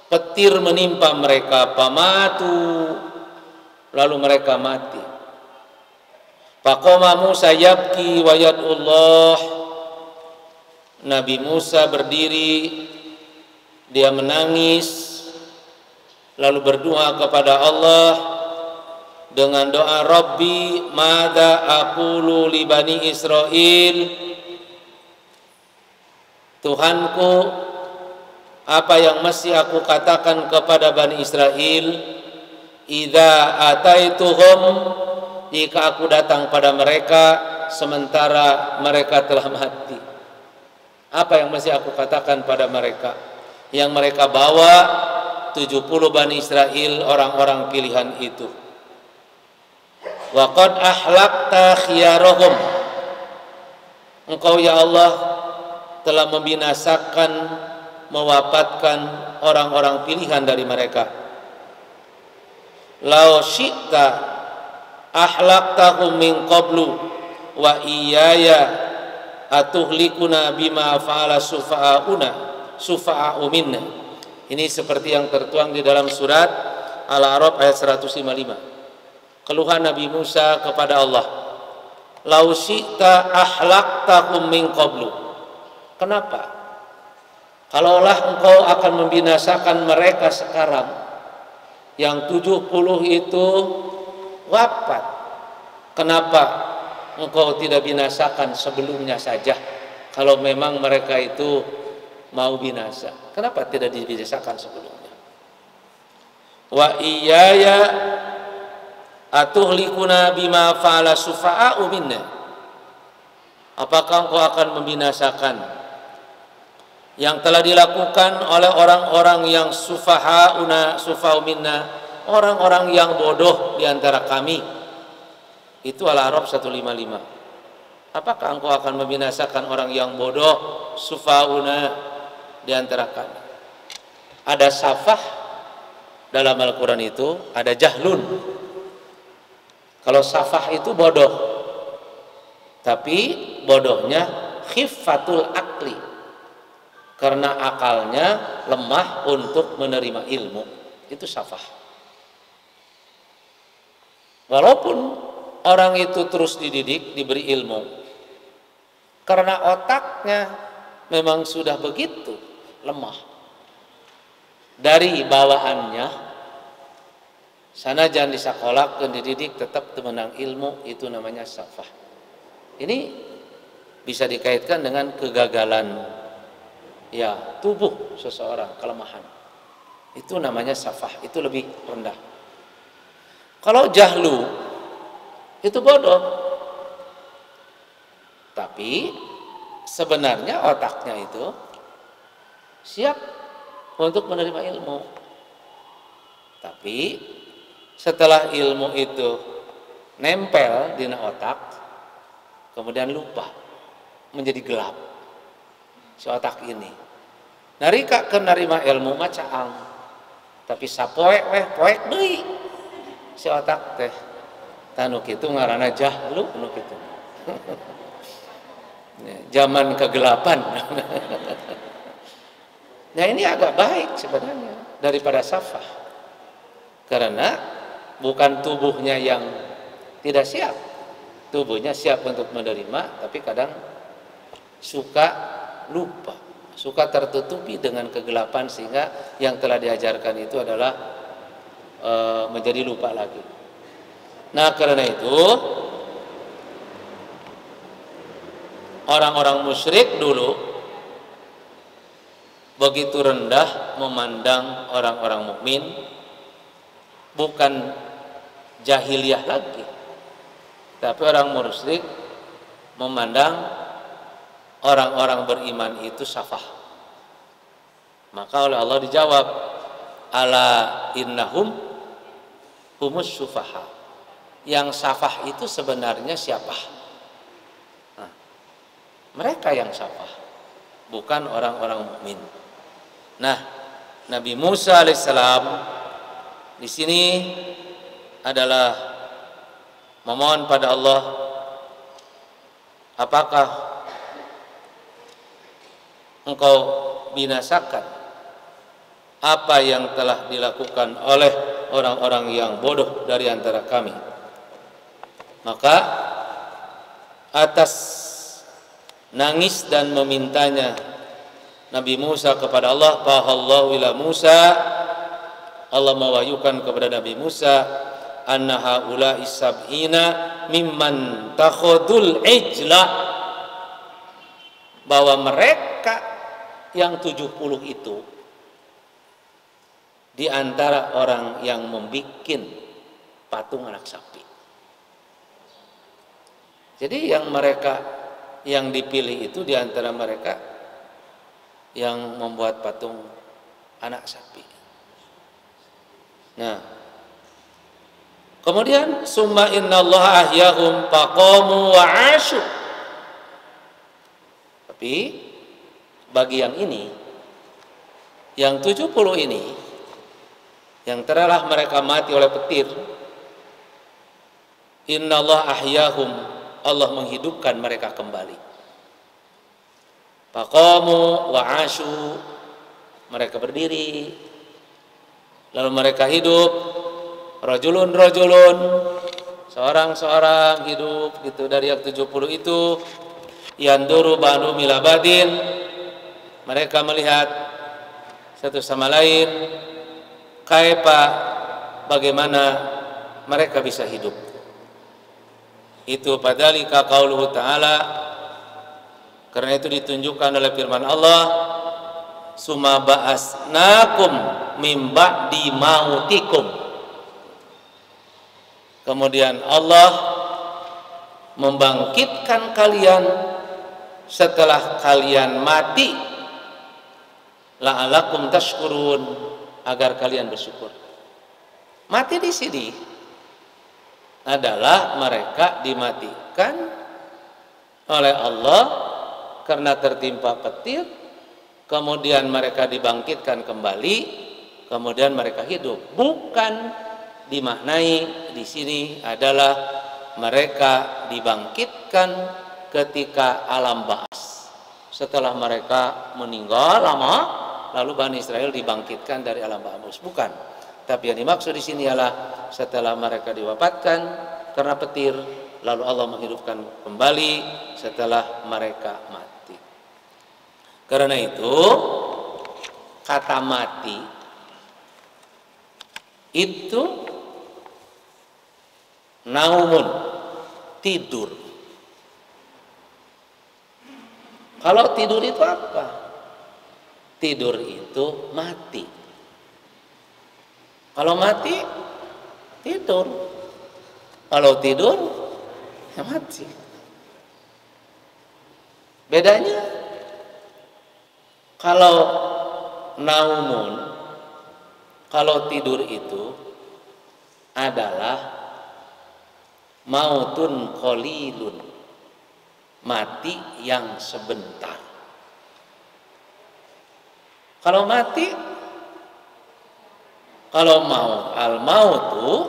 Speaker 2: petir menimpa mereka, pamatu, lalu mereka mati. Faqama Musa yabki wa yad'ullah, Nabi Musa berdiri, dia menangis lalu berdoa kepada Allah dengan doa Rabbi madza aqulu li bani Israil, Tuhanku, apa yang mesti aku katakan kepada Bani Israel? Idza ataituhum, jika aku datang pada mereka sementara mereka telah mati. Apa yang mesti aku katakan pada mereka? Yang mereka bawa 70 Bani Israel, orang-orang pilihan itu. Wa qad ahlakta khiyarahum, Engkau ya Allah telah membinasakan, mewafatkan orang-orang pilihan dari mereka. Lau syi'ta ahlaktahum min qablu wa iyaya atuhlikuna bima fa'ala sufa'u minna. Ini seperti yang tertuang di dalam surat Al-A'raf ayat 155. Keluhan Nabi Musa kepada Allah. Lau syi'ta ahlaktahum min qablu. Kenapa? Kalaulah engkau akan membinasakan mereka sekarang, yang 70 itu wafat, kenapa engkau tidak binasakan sebelumnya saja? Kalau memang mereka itu mau binasa, kenapa tidak dibinasakan sebelumnya? Wa iyaya atuhlikuna bima fa'ala sufa'u minna, apakah engkau akan membinasakan yang telah dilakukan oleh orang-orang yang sufa'u minna, orang-orang yang bodoh di antara kami? Itu Al-A'raf 155. Apakah engkau akan membinasakan orang yang bodoh, sufa'una, di antara kami? Ada safah dalam Al-Quran itu, ada jahlun. Kalau safah itu bodoh, tapi bodohnya khiffatul akli, karena akalnya lemah untuk menerima ilmu. Itu safah. Walaupun orang itu terus dididik, diberi ilmu, karena otaknya memang sudah begitu lemah dari bawaannya, sanajan di sekolah dididik tetap temenang ilmu, itu namanya safah. Ini bisa dikaitkan dengan kegagalan ya tubuh seseorang, kelemahan. Itu namanya safah, itu lebih rendah. Kalau jahlu itu bodoh, tapi sebenarnya otaknya itu siap untuk menerima ilmu. Tapi setelah ilmu itu nempel di otak, kemudian lupa, menjadi gelap si otak ini. Narika ke narima ilmu macaang, tapi sapoek poek deui si otak teh Tanu kitu ngaranna jahlu nu kitu. Zaman kegelapan. Nah ini agak baik sebenarnya daripada safah, karena bukan tubuhnya yang tidak siap, tubuhnya siap untuk menerima, tapi kadang suka lupa, suka tertutupi dengan kegelapan, sehingga yang telah diajarkan itu adalah menjadi lupa lagi. Nah karena itu orang-orang musyrik dulu begitu rendah memandang orang-orang mukmin, bukan jahiliyah lagi, tapi orang musyrik memandang orang-orang beriman itu safah. Maka oleh Allah dijawab, ala innahum humus syufaha. Yang safah itu sebenarnya siapa? Nah, mereka yang safah, bukan orang-orang mukmin. Nah, Nabi Musa alaihissalam di sini adalah memohon pada Allah, apakah engkau binasakan apa yang telah dilakukan oleh orang-orang yang bodoh dari antara kami? Maka atas nangis dan memintanya Nabi Musa kepada Allah, fahallahu ila Musa, Allah mewahyukan kepada Nabi Musa, anna haula isab'ina mimman takhudul ijla, bahwa mereka yang 70 itu di antara orang yang membikin patung anak sapi. Jadi yang mereka yang dipilih itu di antara mereka yang membuat patung anak sapi. Nah, kemudian summa innallaha ahyahum faqamu wa asyu. Tapi bagi yang ini, yang 70 ini, yang telah mereka mati oleh petir, innallaha ahyahum, Allah menghidupkan mereka kembali. Faqamu wa asyu, mereka berdiri, lalu mereka hidup. Rajulun, seorang hidup gitu. Dari yang 70 itu, yanduru banu milabadin, mereka melihat satu sama lain, kaifa, bagaimana mereka bisa hidup. Itu padalika qauluhu ta'ala, karena itu ditunjukkan oleh firman Allah, summa ba'asnakum mim ba'di mautikum. Kemudian Allah membangkitkan kalian setelah kalian mati, la'alakum tashkurun, agar kalian bersyukur. Mati di sini adalah mereka dimatikan oleh Allah karena tertimpa petir, kemudian mereka dibangkitkan kembali, kemudian mereka hidup. Bukan dimaknai di sini adalah mereka dibangkitkan ketika alam ba'as, setelah mereka meninggal lama, lalu Bani Israel dibangkitkan dari alam ba'as. Bukan. Tapi yang dimaksud di sini adalah setelah mereka diwafatkan karena petir, lalu Allah menghidupkan kembali setelah mereka mati. Karena itu kata mati itu naumun, tidur. Kalau tidur itu apa? Tidur itu mati. Kalau mati, tidur. Kalau tidur, ya mati. Bedanya, kalau naumun, kalau tidur itu adalah mautun qalilun, mati yang sebentar. Kalau mati, kalau mau al-mautu,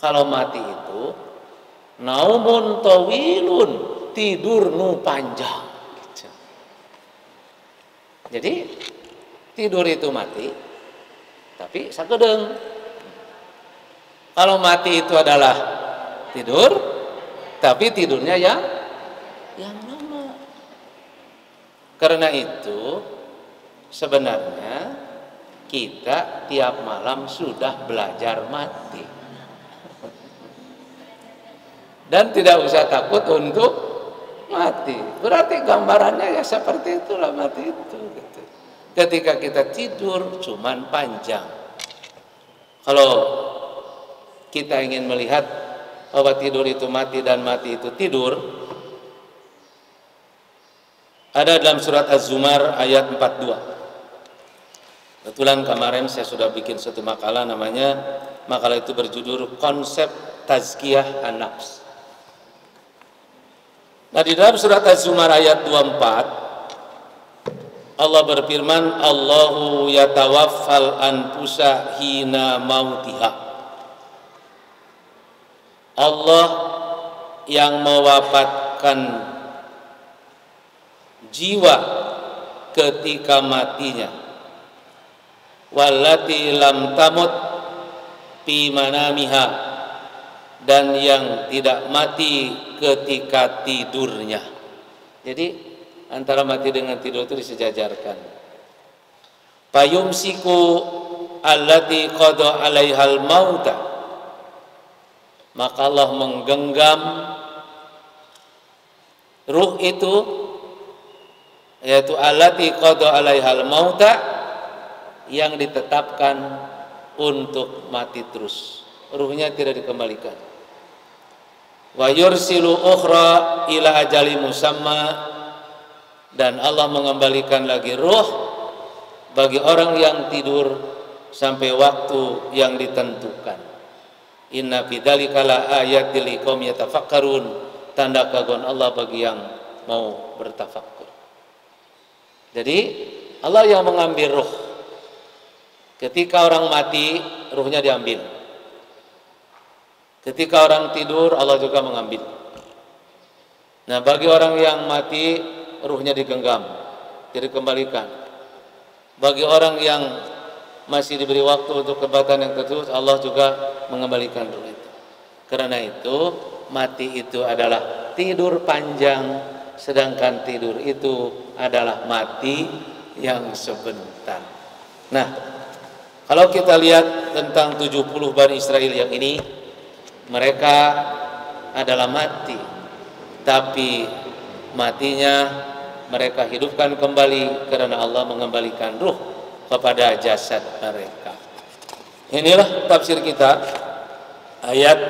Speaker 2: Kalau mati itu naumun tawilun, tidur nu panjang. Gitu. Jadi tidur itu mati, tapi sakedeng. Kalau mati itu adalah tidur, tapi tidurnya yang lama. Karena itu sebenarnya kita tiap malam sudah belajar mati. Dan tidak usah takut untuk mati. Berarti gambarannya ya seperti itulah mati itu. Gitu. Ketika kita tidur cuman panjang. Kalau kita ingin melihat bahwa tidur itu mati dan mati itu tidur, ada dalam surat Az-Zumar ayat 42. Kebetulan kemarin saya sudah bikin satu makalah, makalah itu berjudul Konsep Tazkiyah An-Nafs. Nah, di dalam surat Az-Zumar ayat 24 Allah berfirman, Allahu yatawaffal anfusa hina mautiha. Allah yang mewafatkan jiwa ketika matinya. Wallati lam tamut fi manamiha, dan yang tidak mati ketika tidurnya. Jadi antara mati dengan tidur itu disejajarkan. Fayumsiku allati qada 'alaihal mauta, maka Allah menggenggam ruh itu, yaitu allati qada 'alaihal mauta, yang ditetapkan untuk mati terus, ruhnya tidak dikembalikan. Wa yursilu ukhra ila ajali musamma, dan Allah mengembalikan lagi ruh bagi orang yang tidur sampai waktu yang ditentukan. Inna fi dzalika la ayatil liqaumi yatafakkarun, tanda keagungan Allah bagi yang mau bertafakkur. Jadi Allah yang mengambil ruh. Ketika orang mati, ruhnya diambil. Ketika orang tidur, Allah juga mengambil. Nah, bagi orang yang mati, ruhnya digenggam, jadi kembalikan. Bagi orang yang masih diberi waktu untuk kebaikan yang terus, Allah juga mengembalikan ruh itu. Karena itu, mati itu adalah tidur panjang, sedangkan tidur itu adalah mati yang sebentar. Nah, kalau kita lihat tentang 70 Bani Israel yang ini, mereka adalah mati, tapi matinya mereka hidupkan kembali karena Allah mengembalikan ruh kepada jasad mereka. Inilah tafsir kita ayat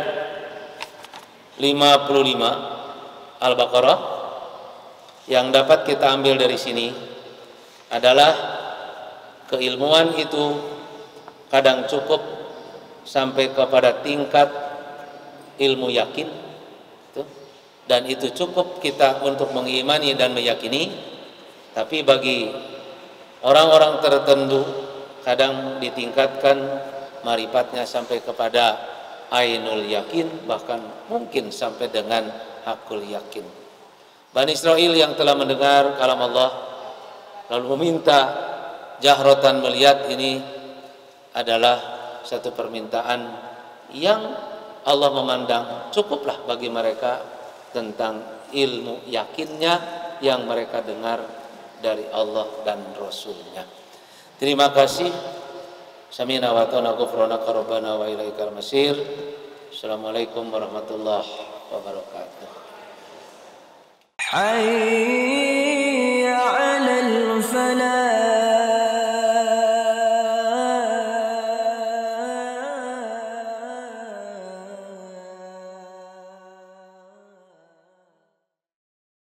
Speaker 2: 55 Al-Baqarah. Yang dapat kita ambil dari sini adalah keilmuan itu kadang cukup sampai kepada tingkat ilmu yakin, dan itu cukup kita untuk mengimani dan meyakini. Tapi bagi orang-orang tertentu kadang ditingkatkan marifatnya sampai kepada ainul yakin, bahkan mungkin sampai dengan hakul yakin. Bani Israel yang telah mendengar kalam Allah lalu meminta jahrotan melihat, ini adalah satu permintaan yang Allah memandang cukuplah bagi mereka tentang ilmu yakinnya yang mereka dengar dari Allah dan Rasulnya. Terima kasih. Samina wa ta'na ghufranaka rabbana wa ilaikal masir. Assalamualaikum warahmatullahi wabarakatuh.